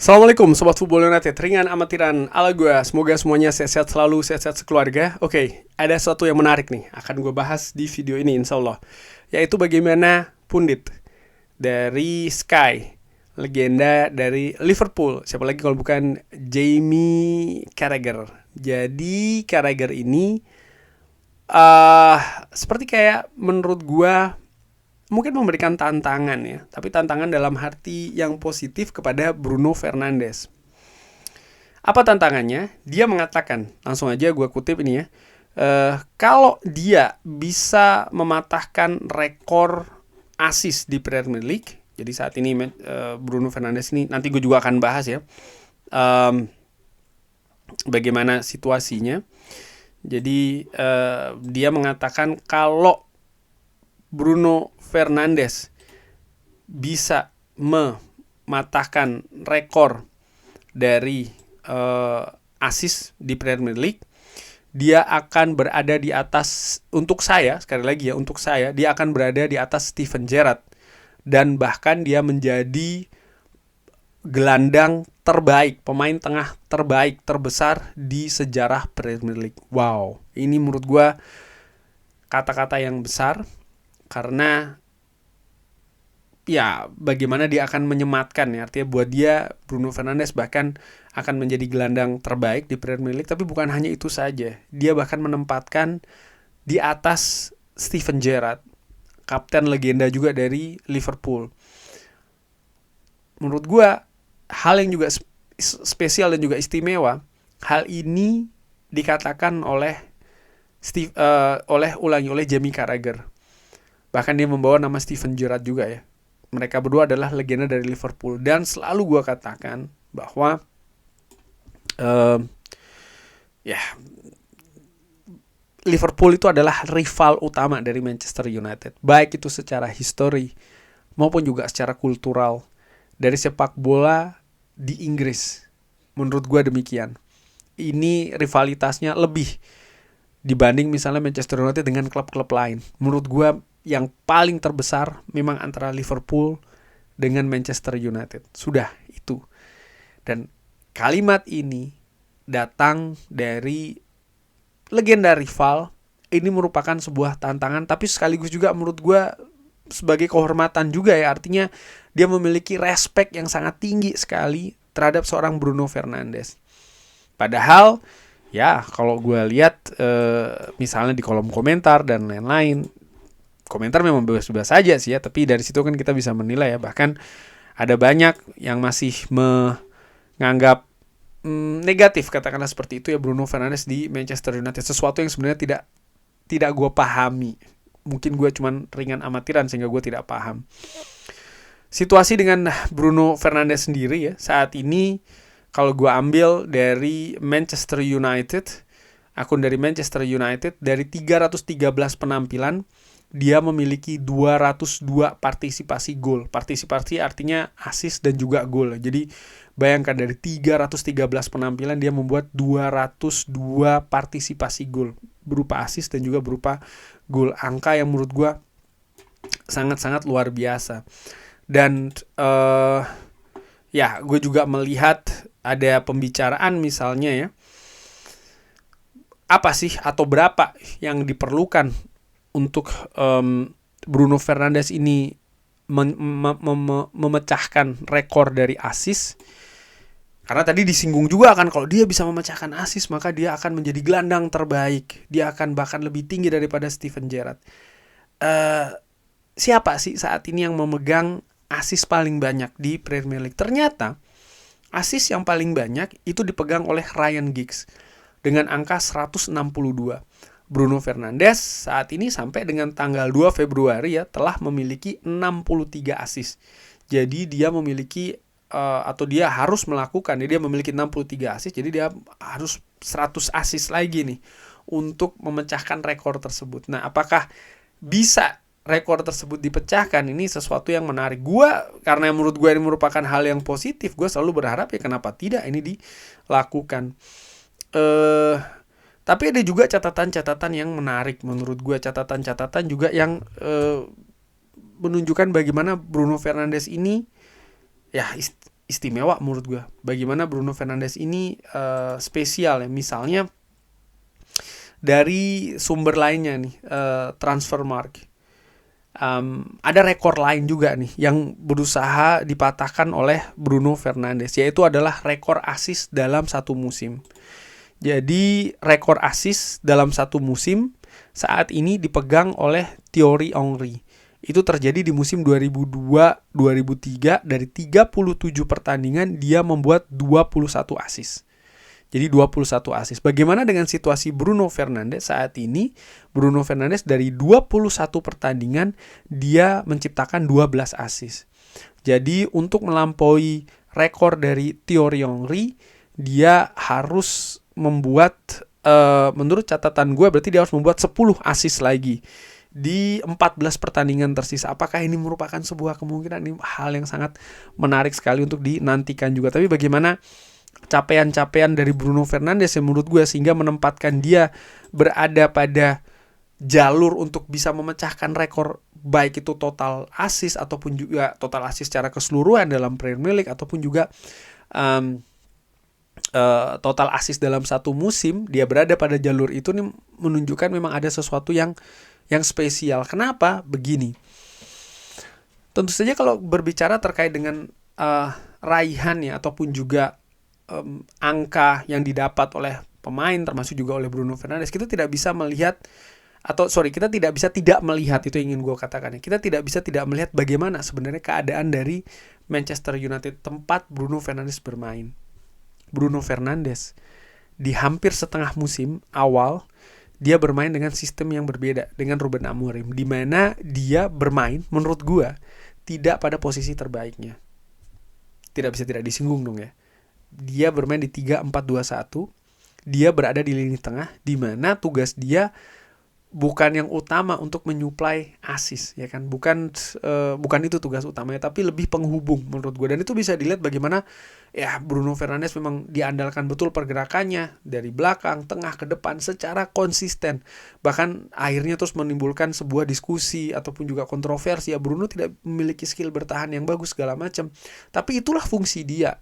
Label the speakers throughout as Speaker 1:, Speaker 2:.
Speaker 1: Assalamualaikum Sobat Football United, ringan amatiran ala gue. Semoga semuanya sehat-sehat selalu, sehat-sehat sekeluarga. Oke, ada sesuatu yang menarik nih, akan gue bahas di video ini insya Allah, yaitu bagaimana pundit dari Sky, legenda dari Liverpool, siapa lagi kalau bukan Jamie Carragher. Jadi Carragher ini seperti kayak menurut gue mungkin memberikan tantangan ya, tapi tantangan dalam arti yang positif kepada Bruno Fernandes. Apa tantangannya? Dia mengatakan, langsung aja gue kutip ini ya, kalau dia bisa mematahkan rekor assist di Premier League, jadi saat ini Bruno Fernandes ini, nanti gue juga akan bahas ya, bagaimana situasinya. Jadi dia mengatakan kalau Bruno Fernandes bisa mematahkan rekor dari assist di Premier League, dia akan berada di atas, untuk saya, sekali lagi ya, untuk saya, dia akan berada di atas Steven Gerrard. Dan bahkan dia menjadi gelandang terbaik, pemain tengah terbaik, terbesar di sejarah Premier League. Wow, ini menurut gue kata-kata yang besar, karena ya bagaimana dia akan menyematkan ya, artinya buat dia Bruno Fernandes bahkan akan menjadi gelandang terbaik di Premier League. Tapi bukan hanya itu saja, dia bahkan menempatkan di atas Steven Gerrard, kapten legenda juga dari Liverpool. Menurut gue hal yang juga spesial dan juga istimewa, hal ini dikatakan oleh Jamie Carragher. Bahkan dia membawa nama Steven Gerrard juga ya. Mereka berdua adalah legenda dari Liverpool. Dan selalu gue katakan bahwa Liverpool itu adalah rival utama dari Manchester United. Baik itu secara histori maupun juga secara kultural dari sepak bola di Inggris. Menurut gue demikian. Ini rivalitasnya lebih dibanding misalnya Manchester United dengan klub-klub lain. Menurut gue yang paling terbesar memang antara Liverpool dengan Manchester United. Sudah itu. Dan kalimat ini datang dari legenda rival. Ini merupakan sebuah tantangan, tapi sekaligus juga menurut gue sebagai kehormatan juga ya. Artinya dia memiliki respect yang sangat tinggi sekali terhadap seorang Bruno Fernandes. Padahal ya kalau gue lihat misalnya di kolom komentar dan lain-lain, komentar memang bebas-bebas saja sih ya, tapi dari situ kan kita bisa menilai ya. Bahkan ada banyak yang masih menganggap negatif, katakanlah seperti itu ya, Bruno Fernandes di Manchester United. Sesuatu yang sebenarnya tidak gue pahami. Mungkin gue cuman ringan amatiran sehingga gue tidak paham. Situasi dengan Bruno Fernandes sendiri ya, saat ini kalau gue ambil dari Manchester United, akun dari Manchester United, dari 313 penampilan, dia memiliki 202 partisipasi gol. Partisipasi artinya assist dan juga gol. Jadi bayangkan dari 313 penampilan dia membuat 202 partisipasi gol, berupa assist dan juga berupa gol. Angka yang menurut gue sangat-sangat luar biasa. Dan gue juga melihat ada pembicaraan misalnya ya, apa sih atau berapa yang diperlukan untuk Bruno Fernandes ini memecahkan rekor dari assist. Karena tadi disinggung juga kan, kalau dia bisa memecahkan assist maka dia akan menjadi gelandang terbaik. Dia akan bahkan lebih tinggi daripada Steven Gerrard. Siapa sih saat ini yang memegang assist paling banyak di Premier League? Ternyata assist yang paling banyak itu dipegang oleh Ryan Giggs dengan angka 162. Bruno Fernandes saat ini sampai dengan tanggal 2 Februari ya telah memiliki 63 assist. Jadi dia memiliki atau dia harus melakukan, dia memiliki 63 assist, jadi dia harus 100 assist lagi nih untuk memecahkan rekor tersebut. Nah, apakah bisa rekor tersebut dipecahkan? Ini sesuatu yang menarik. Karena menurut gue ini merupakan hal yang positif, gue selalu berharap ya kenapa tidak ini dilakukan. Tapi ada juga catatan-catatan yang menarik menurut gue. Catatan-catatan juga yang menunjukkan bagaimana Bruno Fernandes ini ya istimewa menurut gue. Bagaimana Bruno Fernandes ini spesial ya. Misalnya dari sumber lainnya nih, Transfermarkt. Ada rekor lain juga nih yang berusaha dipatahkan oleh Bruno Fernandes, yaitu adalah rekor assist dalam satu musim. Jadi rekor assist dalam satu musim saat ini dipegang oleh Thierry Henry. Itu terjadi di musim 2002-2003, dari 37 pertandingan dia membuat 21 assist. Jadi 21 assist. Bagaimana dengan situasi Bruno Fernandes saat ini? Bruno Fernandes dari 21 pertandingan dia menciptakan 12 assist. Jadi untuk melampaui rekor dari Thierry Henry, dia harus membuat, menurut catatan gue berarti dia harus membuat 10 assist lagi di 14 pertandingan tersisa. Apakah ini merupakan sebuah kemungkinan? Ini hal yang sangat menarik sekali untuk dinantikan juga. Tapi bagaimana capaian-capaian dari Bruno Fernandes yang menurut gue sehingga menempatkan dia berada pada jalur untuk bisa memecahkan rekor, baik itu total assist ataupun juga total assist secara keseluruhan dalam Premier League, ataupun juga total assist dalam satu musim. Dia berada pada jalur itu nih, menunjukkan memang ada sesuatu yang spesial. Kenapa? Begini, tentu saja kalau berbicara terkait dengan raihan ya, ataupun juga angka yang didapat oleh pemain, termasuk juga oleh Bruno Fernandes, kita tidak bisa melihat, kita tidak bisa tidak melihat, itu yang ingin gue katakan ya. Kita tidak bisa tidak melihat bagaimana sebenarnya keadaan dari Manchester United tempat Bruno Fernandes bermain. Bruno Fernandes di hampir setengah musim awal dia bermain dengan sistem yang berbeda dengan Ruben Amorim, di mana dia bermain menurut gue tidak pada posisi terbaiknya. Tidak bisa tidak disinggung dong ya. Dia bermain di 3-4-2-1. Dia berada di lini tengah, di mana tugas dia bukan yang utama untuk menyuplai assist, ya kan? Bukan itu tugas utamanya, tapi lebih penghubung menurut gue. Dan itu bisa dilihat bagaimana ya Bruno Fernandes memang diandalkan betul pergerakannya dari belakang, tengah, ke depan secara konsisten. Bahkan akhirnya terus menimbulkan sebuah diskusi ataupun juga kontroversi. Ya, Bruno tidak memiliki skill bertahan yang bagus segala macam. Tapi itulah fungsi dia.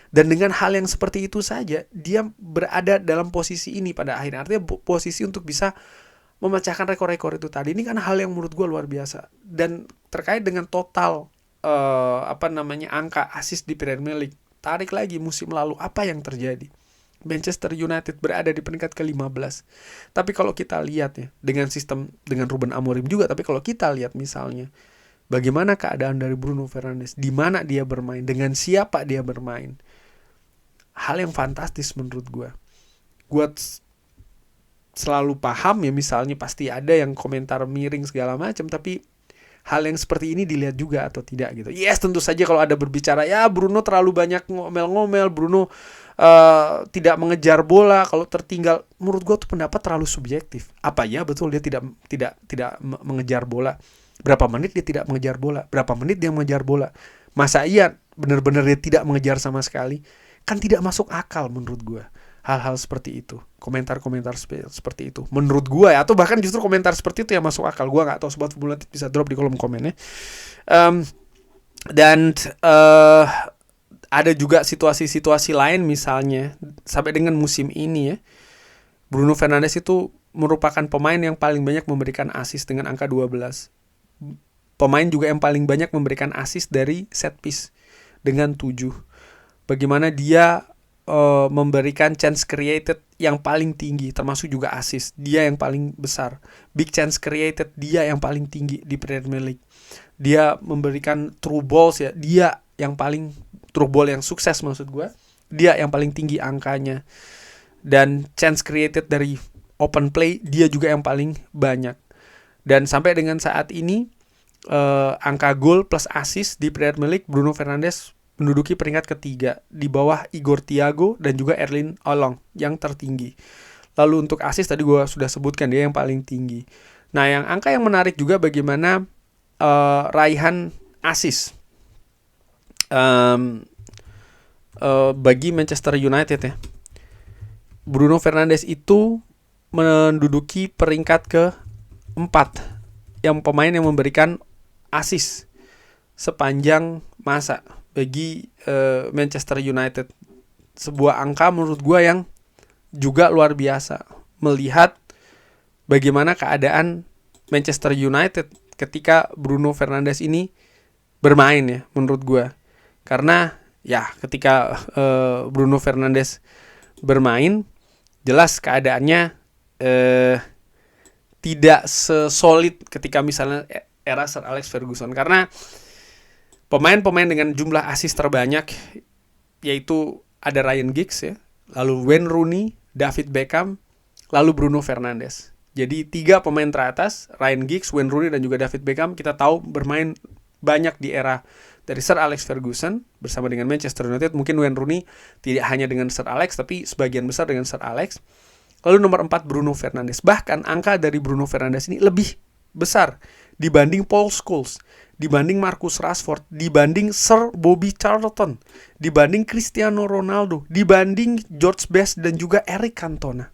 Speaker 1: Dan dengan hal yang seperti itu saja, dia berada dalam posisi ini pada akhirnya. Artinya posisi untuk bisa memecahkan rekor-rekor itu tadi. Ini kan hal yang menurut gue luar biasa. Dan terkait dengan total angka assist di Premier League, tarik lagi musim lalu, apa yang terjadi? Manchester United berada di peringkat ke-15. Tapi kalau kita lihat ya, dengan sistem, dengan Ruben Amorim juga, tapi kalau kita lihat misalnya bagaimana keadaan dari Bruno Fernandes, di mana dia bermain, dengan siapa dia bermain, hal yang fantastis menurut gue. Gue selalu paham ya, misalnya pasti ada yang komentar miring segala macam, tapi hal yang seperti ini dilihat juga atau tidak gitu. Yes, tentu saja kalau ada berbicara ya Bruno terlalu banyak ngomel-ngomel, Bruno tidak mengejar bola kalau tertinggal. Menurut gue tuh pendapat terlalu subjektif. Apa ya betul dia tidak mengejar bola? Berapa menit dia tidak mengejar bola? Berapa menit dia mengejar bola? Masa iya benar-benar dia tidak mengejar sama sekali? Kan tidak masuk akal menurut gue hal-hal seperti itu, komentar-komentar seperti itu menurut gue ya, atau bahkan justru komentar seperti itu yang masuk akal. Gue nggak tahu, Sobat Fubulatif bisa drop di kolom komennya. Dan ada juga situasi-situasi lain, misalnya sampai dengan musim ini ya, Bruno Fernandes itu merupakan pemain yang paling banyak memberikan assist dengan angka 12. Pemain juga yang paling banyak memberikan assist dari set piece dengan 7. Bagaimana dia memberikan chance created yang paling tinggi, termasuk juga assist. Dia yang paling besar. Big chance created dia yang paling tinggi di Premier League. Dia memberikan true balls ya, dia yang paling true ball yang sukses maksud gue. Dia yang paling tinggi angkanya. Dan chance created dari open play dia juga yang paling banyak. Dan sampai dengan saat ini angka gol plus assist di Premier League, Bruno Fernandes menduduki peringkat ketiga di bawah Igor Thiago dan juga Erling Haaland yang tertinggi. Lalu untuk assist tadi gue sudah sebutkan dia yang paling tinggi. Nah, yang angka yang menarik juga bagaimana raihan assist bagi Manchester United ya. Bruno Fernandes itu menduduki peringkat ke-4 yang pemain yang memberikan assist sepanjang masa. bagi Manchester United. Sebuah angka menurut gue yang juga luar biasa melihat bagaimana keadaan Manchester United ketika Bruno Fernandes ini bermain ya menurut gue. Karena ya ketika Bruno Fernandes bermain, jelas keadaannya tidak sesolid ketika misalnya era Sir Alex Ferguson. Karena pemain-pemain dengan jumlah assist terbanyak yaitu ada Ryan Giggs ya, lalu Wayne Rooney, David Beckham, lalu Bruno Fernandes. Jadi 3 pemain teratas, Ryan Giggs, Wayne Rooney, dan juga David Beckham, kita tahu bermain banyak di era dari Sir Alex Ferguson bersama dengan Manchester United. Mungkin Wayne Rooney tidak hanya dengan Sir Alex, tapi sebagian besar dengan Sir Alex. Lalu nomor 4 Bruno Fernandes. Bahkan angka dari Bruno Fernandes ini lebih besar dibanding Paul Scholes, dibanding Marcus Rashford, dibanding Sir Bobby Charlton, dibanding Cristiano Ronaldo, dibanding George Best dan juga Eric Cantona.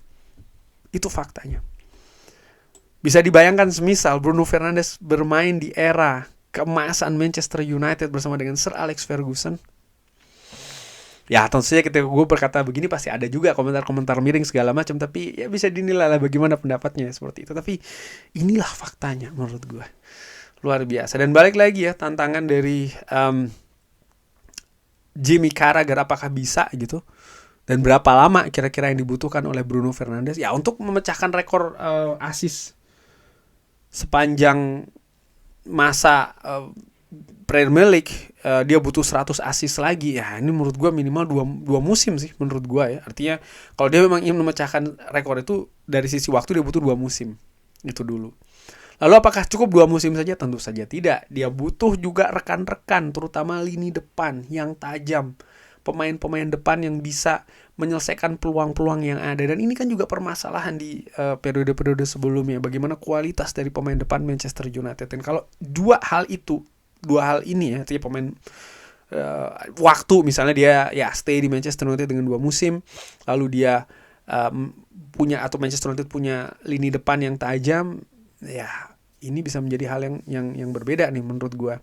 Speaker 1: Itu faktanya. Bisa dibayangkan semisal Bruno Fernandes bermain di era keemasan Manchester United bersama dengan Sir Alex Ferguson. Ya tentu saja ketika gue berkata begini pasti ada juga komentar-komentar miring segala macam. Tapi ya bisa dinilai lah bagaimana pendapatnya seperti itu. Tapi inilah faktanya menurut gue. Luar biasa. Dan balik lagi ya, tantangan dari Jamie Carragher apakah bisa gitu. Dan berapa lama kira-kira yang dibutuhkan oleh Bruno Fernandes ya untuk memecahkan rekor assist sepanjang masa Premier League. Dia butuh 100 assist lagi. Ya ini menurut gue minimal 2 musim sih menurut gue ya. Artinya kalau dia memang ingin memecahkan rekor itu dari sisi waktu dia butuh 2 musim. Itu dulu. Lalu apakah cukup 2 musim saja? Tentu saja tidak. Dia butuh juga rekan-rekan, terutama lini depan yang tajam. Pemain-pemain depan yang bisa menyelesaikan peluang-peluang yang ada. Dan ini kan juga permasalahan di periode-periode sebelumnya. Bagaimana kualitas dari pemain depan Manchester United. Dan kalau dua hal ini ya, artinya pemain waktu misalnya dia ya stay di Manchester United dengan 2 musim, lalu dia punya atau Manchester United punya lini depan yang tajam, ya ini bisa menjadi hal yang berbeda nih menurut gue.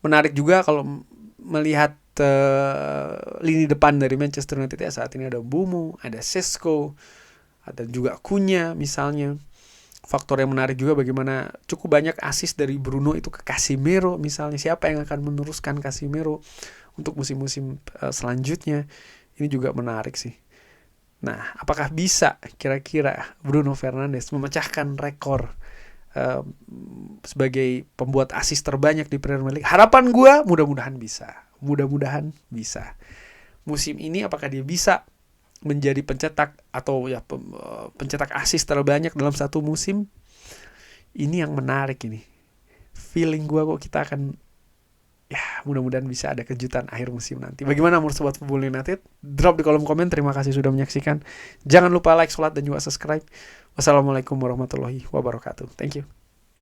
Speaker 1: Menarik juga kalau melihat lini depan dari Manchester United ya saat ini ada Mbeumo, ada Sesko, ada juga Cunha misalnya. Faktor yang menarik juga bagaimana cukup banyak assist dari Bruno itu ke Casemiro misalnya. Siapa yang akan meneruskan Casemiro untuk musim-musim selanjutnya? Ini juga menarik sih. Nah, apakah bisa kira-kira Bruno Fernandes memecahkan rekor sebagai pembuat assist terbanyak di Premier League? Harapan gue mudah-mudahan bisa. Mudah-mudahan bisa. Musim ini apakah dia bisa menjadi pencetak atau ya pencetak assist terbanyak dalam satu musim? Ini yang menarik ini. Feeling gue kok kita akan ya mudah-mudahan bisa ada kejutan akhir musim nanti. Bagaimana menurut Sobat Football United? Drop di kolom komen. Terima kasih sudah menyaksikan. Jangan lupa like, share, dan juga subscribe. Wassalamualaikum warahmatullahi wabarakatuh. Thank you.